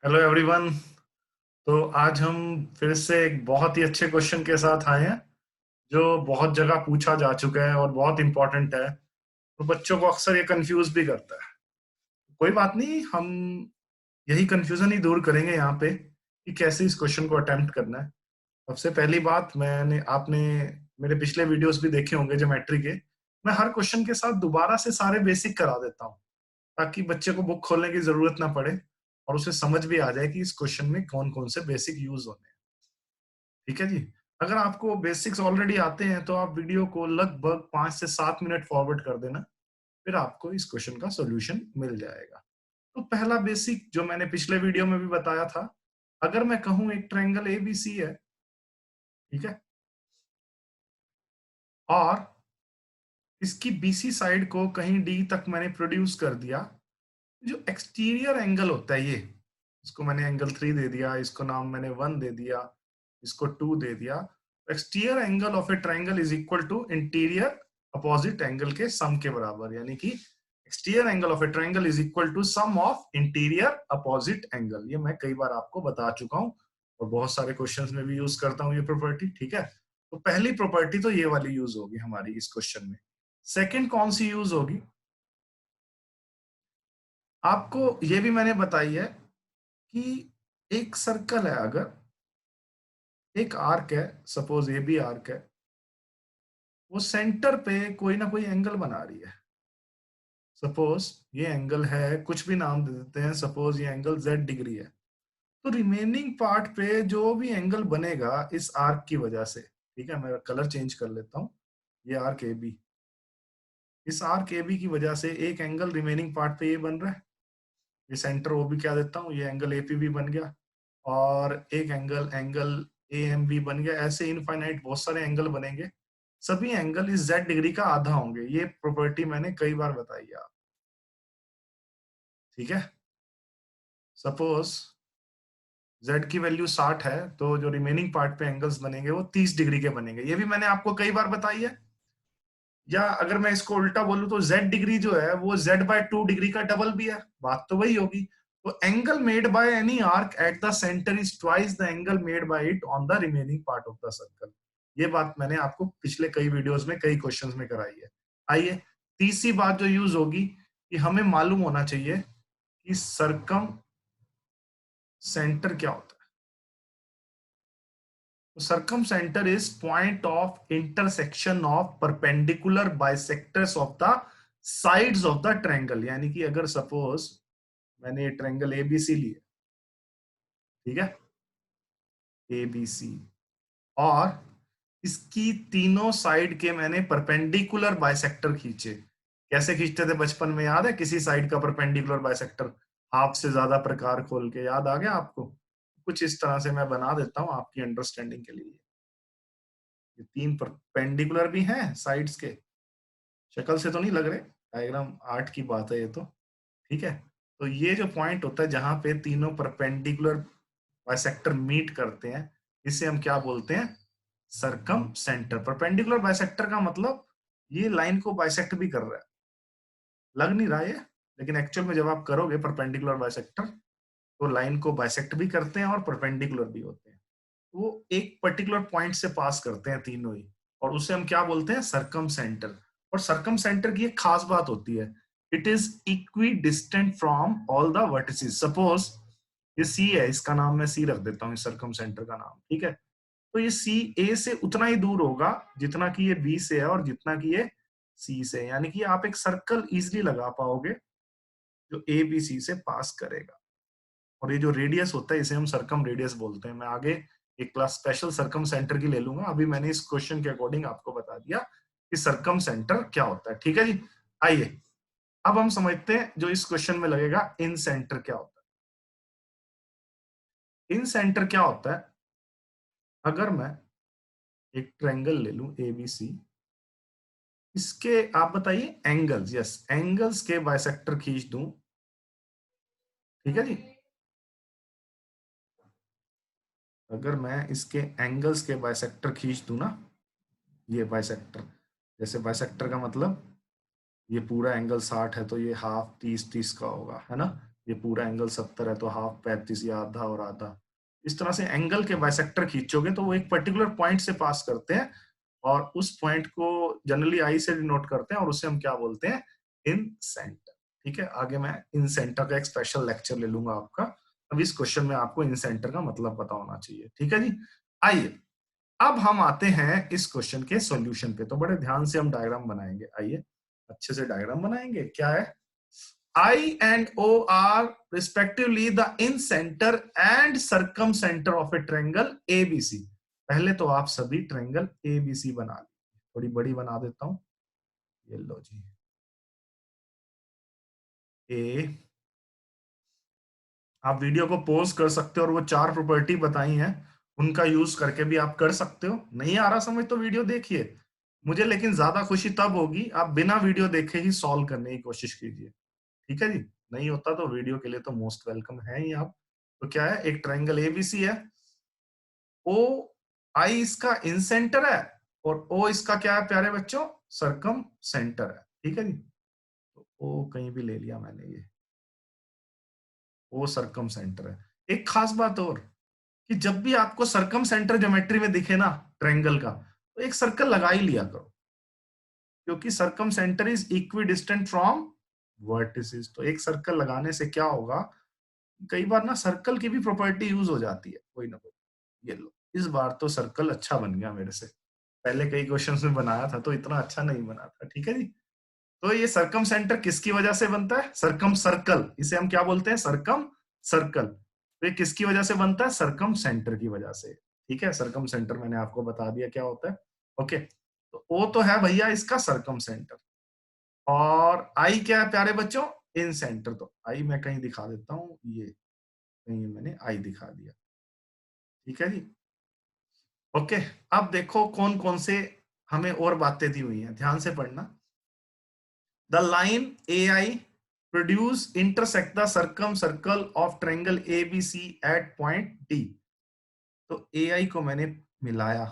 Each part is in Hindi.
Hello everyone. तो आज हम फिर से एक बहुत ही अच्छे क्वेश्चन के साथ आए हैं जो बहुत जगह पूछा जा चुका है और बहुत इंपॉर्टेंट है। तो बच्चों को अक्सर ये कंफ्यूज भी करता है। कोई बात नहीं, हम यही कंफ्यूजन ही दूर करेंगे यहाँ पे कि कैसे इस क्वेश्चन को अटेम्प्ट करना है। सबसे पहली बात, मैंने आपने मेरे पिछले वीडियोस भी देखे होंगे ज्योमेट्री के। मैं हर क्वेश्चन के साथ दोबारा से सारे बेसिक करा देता हूँ ताकि बच्चे को बुक खोलने की जरूरत ना पड़े और उसे समझ भी आ जाए कि इस क्वेश्चन में कौन कौन से बेसिक यूज होने हैं। ठीक है जी। अगर आपको बेसिक्स ऑलरेडी आते हैं तो आप वीडियो को लगभग 5 से 7 मिनट फॉरवर्ड कर देना, फिर आपको इस क्वेश्चन का सॉल्यूशन मिल जाएगा। तो पहला बेसिक जो मैंने पिछले वीडियो में भी बताया था, अगर मैं कहूं एक ट्रायंगल एबीसी है, ठीक है, और इसकी बीसी साइड को कहीं डी तक मैंने प्रोड्यूस कर दिया। जो एक्सटीरियर एंगल होता है ये, इसको मैंने एंगल 3 दे दिया, इसको नाम मैंने 1 दे दिया, इसको 2 दे दिया। Exterior angle of a triangle is equal to interior opposite angle के सम के बराबर, यानी कि exterior angle of a triangle is equal to sum of interior opposite angle. ये मैं कई बार आपको बता चुका हूँ और बहुत सारे क्वेश्चंस में भी यूज करता हूँ ये प्रॉपर्टी। ठीक है, तो पहली प्रॉपर्टी तो ये वाली यूज होगी हमारी इस क्वेश्चन में। सेकंड कौन सी यूज होगी, आपको ये भी मैंने बताई है कि एक सर्कल है, अगर एक आर्क है, सपोज ए बी आर्क है, वो सेंटर पे कोई ना कोई एंगल बना रही है। सपोज ये एंगल है, कुछ भी नाम दे देते हैं, सपोज ये एंगल जेड डिग्री है। तो रिमेनिंग पार्ट पे जो भी एंगल बनेगा इस आर्क की वजह से, ठीक है, मैं कलर चेंज कर लेता हूँ, ये आर्क ए बी, इस आर्क ए बी की वजह से एक एंगल रिमेनिंग पार्ट पे ये बन रहा है। ये सेंटर वो भी क्या देता हूँ, ये एंगल एपी भी बन गया, और एक angle angle A M B बन गया। ऐसे इनफाइनाइट बहुत सारे एंगल बनेंगे, सभी एंगल इस जेड डिग्री का आधा होंगे। ये प्रॉपर्टी मैंने कई बार बताई है आप, ठीक है। सपोज जेड की वैल्यू 60 है, तो जो रिमेनिंग पार्ट पे एंगल्स बनेंगे वो 30 डिग्री के बनेंगे। ये भी मैंने आपको कई बार बताई है। या अगर मैं इसको उल्टा बोलूं तो जेड डिग्री जो है वो Z/2 डिग्री का डबल भी है, बात तो वही होगी। तो angle made by any arc at the centre is twice the angle made by it on the remaining part of the circle. ये बात मैंने आपको पिछले कई वीडियोस में कई क्वेश्चंस में कराई है। आइए, तीसरी बात जो यूज होगी कि हमें मालूम होना चाहिए कि सरकम सेंटर क्या होता है। तो circumcentre is point of intersection of perpendicular bisectors of the sides of the triangle. यानी कि अगर सपोज मैंने ये ट्रायंगल एबीसी लिया, ठीक है, एबीसी, और इसकी तीनों साइड के मैंने परपेंडिकुलर बाइसेक्टर खींचे। कैसे खींचते थे बचपन में, याद है? किसी साइड का परपेंडिकुलर बाइसेक्टर हाफ से ज्यादा प्रकार खोल के, याद आ गया आपको? कुछ इस तरह से मैं बना देता हूं आपकी अंडरस्टैंडिंग के लिए। ये तीन परपेंडिकुलर भी हैं साइड्स के, शक्ल से तो नहीं लग रहे, डायग्राम आर्ट की बात है ये तो, ठीक है। तो ये जो पॉइंट होता है जहां पे तीनों परपेंडिकुलर बाइसेक्टर मीट करते हैं, इसे हम क्या बोलते हैं? सरकम सेंटर। परपेंडिकुलर बाइसेक्टर का मतलब ये लाइन को बाइसेक्ट भी कर रहा है। लग नहीं रहा ये, लेकिन एक्चुअल में जब आप करोगे परपेंडिकुलर बाइसेक्टर, तो लाइन को बाइसेक्ट भी करते हैं और परपेंडिकुलर भी होते हैं। वो एक पर्टिकुलर पॉइंट से पास करते हैं तीनों ही, और उसे हम क्या बोलते हैं? सरकम सेंटर। और सरकम सेंटर की एक खास बात होती है, it is equidistant from all the vertices. Suppose ये सी है, इसका नाम मैं सी रख देता हूँ, सरकम सेंटर का नाम, ठीक है। तो ये सी ए से उतना ही दूर होगा जितना कि ये बी से है और जितना कि ये सी से है। यानी कि आप एक सर्कल इजिली लगा पाओगे जो ए बी सी से पास करेगा। और ये जो रेडियस होता है इसे हम सरकम रेडियस बोलते हैं। मैं आगे एक क्लास स्पेशल सरकम सेंटर की ले लूंगा, अभी मैंने इस क्वेश्चन के अकॉर्डिंग आपको बता दिया कि सरकम सेंटर क्या होता है, ठीक है जी। आइए अब हम समझते हैं जो इस क्वेश्चन में लगेगा, इन सेंटर क्या होता है। इन सेंटर क्या होता है, अगर मैं एक ट्रायंगल ले लूं ए बी सी, इसके आप बताइए एंगल्स, यस, एंगल्स के बाइसेक्टर खींच दूं, ठीक है जी। अगर मैं इसके एंगल्स के बाइसेक्टर खींच दूं ना, ये बाइसेक्टर, जैसे बाइसेक्टर का मतलब ये पूरा एंगल 60 है तो ये हाफ 30 30 का होगा, है ना। ये पूरा एंगल 70 है तो हाफ 35 या आधा और आधा। इस तरह से एंगल के बाइसेक्टर खींचोगे तो वो एक पर्टिकुलर पॉइंट से पास करते हैं और उस पॉइंट को जनरली आई से डिनोट करते हैं और उसे हम क्या बोलते हैं, इन सेंटर। ठीक है, आगे मैं इन सेंटर का एक स्पेशल लेक्चर ले लूंगा आपका। अब इस क्वेश्चन में आपको इन सेंटर का मतलब पता होना चाहिए। ठीक है जी, आइए अब हम आते हैं इस क्वेश्चन के सॉल्यूशन पे। तो बड़े ध्यान से हम डायग्राम बनाएंगे, आइए अच्छे से डायग्राम बनाएंगे। क्या है, I and O are respectively the in-center and circumcenter of a triangle ABC। पहले तो आप सभी ट्रायंगल ABC बना लीजिए, थोड़ी बड़ी बना देता हूं, ये लो जी, ए। आप वीडियो को पॉज कर सकते हो और वो 4 प्रॉपर्टी बताई हैं उनका यूज करके भी आप कर सकते हो। नहीं आ रहा समझ तो वीडियो देखिए, मुझे लेकिन ज्यादा खुशी तब होगी आप बिना वीडियो देखे ही सॉल्व करने की कोशिश कीजिए। ठीक है जी, नहीं होता तो वीडियो के लिए तो मोस्ट वेलकम है ही आप। तो क्या है, एक ट्रायंगल एबीसी है, ओ आई इसका इन सेंटर है और ओ इसका क्या है प्यारे बच्चों, सरकम सेंटर है। ठीक है जी, तो ओ कहीं भी ले लिया मैंने, ये ओ सरकम सेंटर है। एक खास बात और, कि जब भी आपको सरकम सेंटर ज्योमेट्री में दिखे ना ट्रायंगल का, तो एक सर्कल लगा ही लिया करो, क्योंकि circumcentre is equidistant from vertices. तो एक सर्कल लगाने से क्या होगा, कई बार ना सर्कल की भी प्रॉपर्टी यूज हो जाती है कोई ना कोई। ये लो, इस बार तो सर्कल अच्छा बन गया मेरे से, पहले कई क्वेश्चंस में बनाया था तो इतना अच्छा नहीं बना था। ठीक है जी, तो ये सरकम सेंटर किसकी वजह से बनता है, सरकम सर्कल, इसे हम क्या बोलते हैं, सरकम सर्कल। तो ये किसकी वजह से बनता है, सरकम सेंटर की वजह से। ठीक है, सरकम सेंटर मैंने आपको बता दिया क्या होता है। ओके, तो ओ तो है भैया इसका सरकम सेंटर, और आई क्या है प्यारे बच्चों, इन सेंटर। तो आई मैं कहीं दिखा देता हूँ, ये कहीं मैंने आई दिखा दिया। ठीक है जी, ओके। अब देखो कौन कौन से हमें और बातें दी हुई हैं, ध्यान से पढ़ना। The line A I produce intersect the circum circle of triangle A B C at point D. तो ए आई को मैंने मिलाया,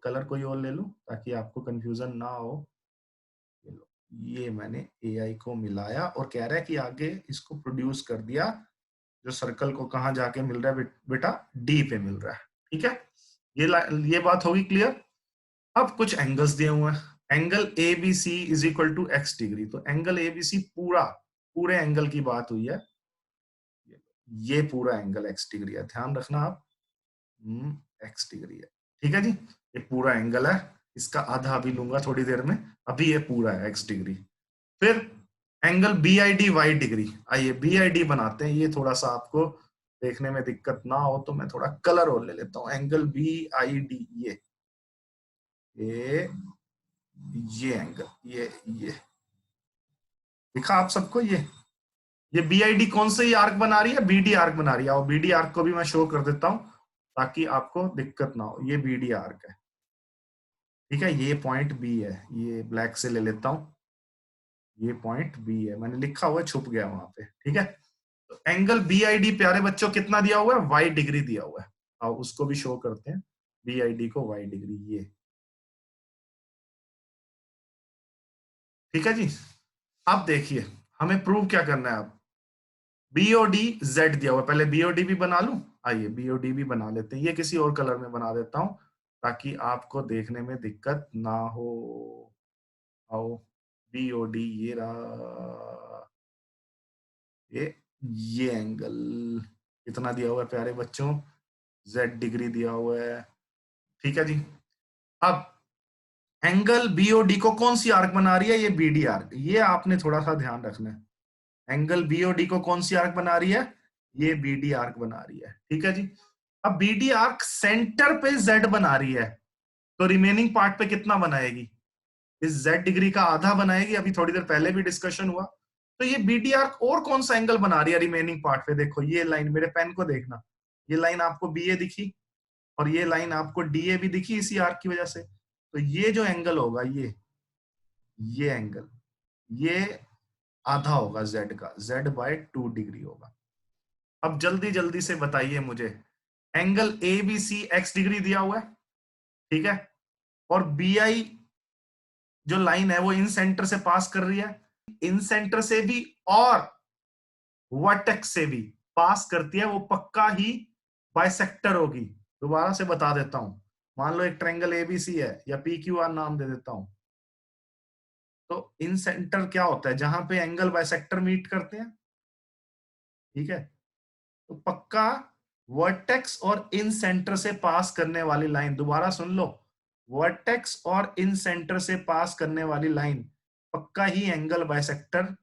कलर कोई और ले लूं ताकि आपको कंफ्यूजन ना हो। ये लो, ये मैंने ए आई को मिलाया और कह रहा है कि आगे इसको प्रोड्यूस कर दिया, जो सर्कल को कहां जाके मिल रहा है बेटा, डी पे मिल रहा है। ठीक है, ये बात होगी क्लियर। अब कुछ एंगल्स दिए हुए हैं, angle A B C is equal to X degree. तो एंगल ए बी सी पूरा, पूरे एंगल की बात हुई है, ये पूरा एंगल एक्स डिग्री है, ध्यान रखना आप, एक्स डिग्री है। ठीक है जी, ये पूरा एंगल है, इसका आधा अभी लूंगा थोड़ी देर में, अभी ये पूरा है एक्स डिग्री। फिर angle B I D Y degree, आइए बी आई डी बनाते हैं, ये थोड़ा सा आपको देखने में दिक्कत ना हो तो मैं थोड़ा कलर और ले लेता हूँ। एंगल बी आई डी, ये ये एंगल, ये दिखा आप सबको, ये बी आई डी कौन सी आर्क बना रही है, बी डी आर्क बना रही है, और बी डी आर्क को भी मैं शो कर देता हूं ताकि आपको दिक्कत ना हो। ये बी डी आर्क है, ठीक है, ये पॉइंट बी है, ये ब्लैक से ले लेता हूं, ये पॉइंट बी है, मैंने लिखा हुआ छुप गया वहां पे। ठीक है, तो एंगल बी आई डी प्यारे बच्चों कितना दिया हुआ है, वाई डिग्री दिया हुआ है, और उसको भी शो करते हैं, बी आई डी को वाई डिग्री, ये। ठीक है जी, अब देखिए हमें प्रूव क्या करना है। अब बीओडी जेड दिया हुआ, पहले बीओडी भी बना लूं, आइए बीओडी भी बना लेते हैं, ये किसी और कलर में बना देता हूं ताकि आपको देखने में दिक्कत ना हो। आओ, बीओडी ये रहा, ये एंगल कितना दिया हुआ है प्यारे बच्चों, जेड डिग्री दिया हुआ है। ठीक है जी, अब एंगल बीओडी को कौन सी आर्क बना रही है, ये बीडी आर्क, ये आपने थोड़ा सा ध्यान रखना है। एंगल बीओडी को कौन सी आर्क बना रही है, ये बीडी आर्क बना रही है। ठीक है जी, अब बीडी आर्क सेंटर पे जेड बना रही है, तो रिमेनिंग पार्ट पे कितना बनाएगी, इस जेड डिग्री का आधा बनाएगी, अभी थोड़ी देर पहले भी डिस्कशन हुआ। तो ये बीडी आर्क और कौन सा एंगल बना रही है रिमेनिंग पार्ट पे, देखो ये लाइन, मेरे पेन को देखना, ये लाइन आपको बीए दिखी और ये लाइन आपको डीए भी दिखी इसी आर्क की वजह से। तो ये जो एंगल होगा, ये एंगल, ये आधा होगा जेड का, जेड बाय 2 डिग्री होगा। अब जल्दी जल्दी से बताइए मुझे, angle A B C X degree दिया हुआ है, ठीक है, और बी आई जो लाइन है वो इन सेंटर से पास कर रही है, इन सेंटर से भी, और वर्टेक्स से भी पास करती है वो पक्का ही बाइसेक्टर होगी। दोबारा से बता देता हूं, मान लो एक ट्रायंगल एबीसी है, या पी क्यू आर नाम दे देता हूं। तो इन सेंटर क्या होता है, जहां पे एंगल बाइसेक्टर मीट करते हैं, ठीक है। तो पक्का वर्टेक्स और इन सेंटर से पास करने वाली लाइन, दोबारा सुन लो, वर्टेक्स और इन सेंटर से पास करने वाली लाइन पक्का ही एंगल बाइसेक्टर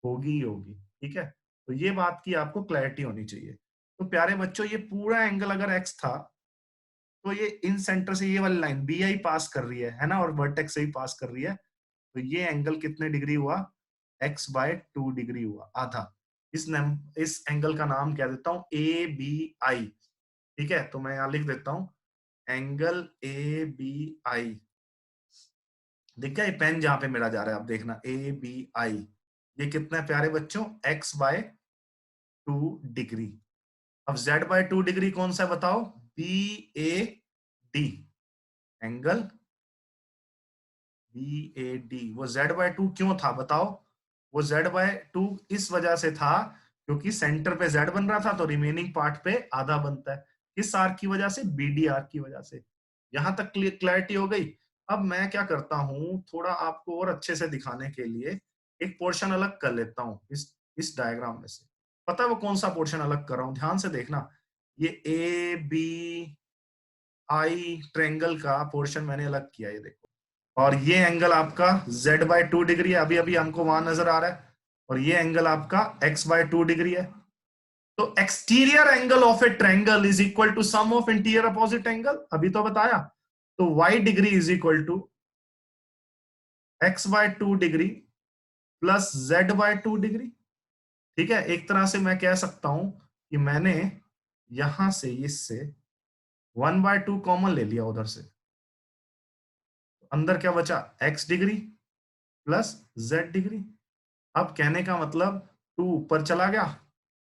होगी ही होगी, ठीक है। तो ये बात की आपको क्लैरिटी होनी चाहिए। तो प्यारे बच्चों, ये पूरा एंगल अगर एक्स था, तो ये इन सेंटर से ये वाली लाइन बी आई पास कर रही है ना, और वर्टेक्स से ही पास कर रही है। तो ये एंगल कितने डिग्री हुआ, x/2 डिग्री हुआ, आधा। इस एंगल का नाम क्या देता हूं, ए बी आई, ठीक है। तो मैं यहां लिख देता हूं एंगल ए बी आई। देख गया ये पेन जहां पे मेरा जा रहा है, आप देखना ए बी आई। ये कितना है प्यारे बच्चों, x/2 डिग्री। अब z/2 डिग्री कौन सा है बताओ, B A D, angle B A D. वो z/2 क्यों था बताओ, वो z/2 इस वजह से था क्योंकि सेंटर पे z बन रहा था, तो रिमेनिंग पार्ट पे आधा बनता है। किस आर्क की वजह से, बी डी आर्क की वजह से। यहां तक क्लैरिटी हो गई। अब मैं क्या करता हूं, थोड़ा आपको और अच्छे से दिखाने के लिए एक पोर्शन अलग कर लेता हूं इस डायग्राम में से। पता है वो कौन सा पोर्शन अलग कर रहा हूं, ध्यान से देखना। ये ए बी आई ट्रेंगल का पोर्शन मैंने अलग किया, ये देखो। और ये एंगल आपका z/2 डिग्री है, अभी अभी हमको वहां नजर आ रहा है। और ये एंगल आपका x/2 डिग्री है। तो exterior angle of a triangle is equal to sum of interior opposite angle, अभी तो बताया। तो y degree is equal to x/2 degree plus z/2 degree, ठीक है। एक तरह से मैं कह सकता हूं कि मैंने यहां से इससे 1/2 कॉमन ले लिया उधर से, अंदर क्या बचा, x degree plus z degree. अब कहने का मतलब 2 ऊपर चला गया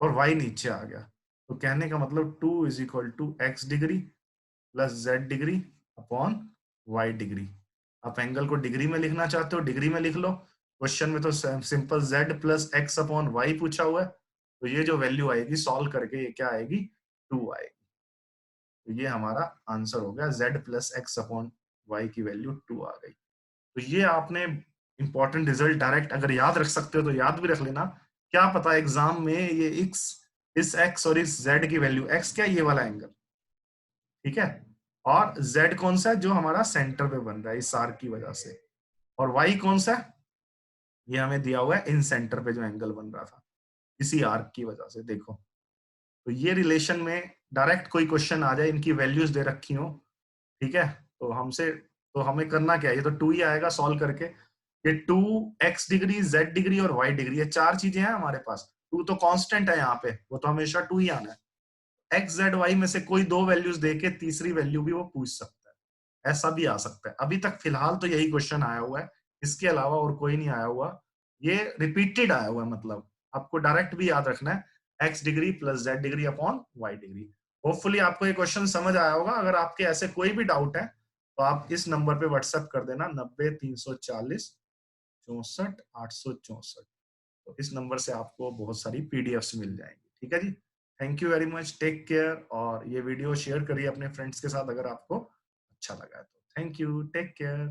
और y नीचे आ गया। तो कहने का मतलब 2 = x degree plus z degree upon y degree. आप एंगल को डिग्री में लिखना चाहते हो डिग्री में लिख लो। क्वेश्चन में तो simple z plus X upon Y पूछा हुआ है। तो ये जो वैल्यू आएगी सॉल्व करके, ये क्या आएगी, 2 आएगी। तो ये हमारा आंसर हो गया, z plus X upon Y की वैल्यू 2 आ गई। तो ये आपने इंपॉर्टेंट रिजल्ट डायरेक्ट अगर याद रख सकते हो तो याद भी रख लेना। क्या पता एग्जाम में ये x, इस x और इस z की वैल्यू, x क्या, ये वाला एंगल, ठीक है। और z कौन सा है, जो हमारा सेंटर पे बन रहा है इस आर्क की वजह से। और y कौन सा है, ये हमें दिया हुआ है इन सेंटर पे जो एंगल बन रहा था इसी आर्क की वजह से। देखो, तो ये रिलेशन में डायरेक्ट कोई क्वेश्चन आ जाए, इनकी वैल्यूज दे रखी हो, ठीक है, तो हमसे, तो हमें करना क्या है, ये तो 2 ही आएगा सॉल्व करके। ये 2 x डिग्री, z डिग्री और y डिग्री, ये 4 चीजें हैं हमारे पास। 2 तो कांस्टेंट है यहाँ पे, वो तो हमेशा 2 ही आना है। x z y में से कोई 2 वैल्यूज देके तीसरी वैल्यू भी वो पूछ सकता है, ऐसा भी आ सकता है। अभी तक फिलहाल तो यही क्वेश्चन आया हुआ है, इसके अलावा और कोई नहीं आया हुआ। ये रिपीटेड आया हुआ है, मतलब आपको डायरेक्ट भी याद रखना है, x degree plus z degree upon y degree. Hopefully आपको ये क्वेश्चन समझ आया होगा। अगर आपके ऐसे कोई भी डाउट है तो आप इस नंबर पे व्हाट्सएप कर देना, 90 340 64 864। तो इस नंबर से आपको बहुत सारी पीडीएफ्स मिल जाएंगी, ठीक है जी। Thank you very much, take care. और ये वीडियो शेयर करिए अपने फ्रेंड्स के साथ अगर आपको अच्छा लगा है तो। Thank you, take care.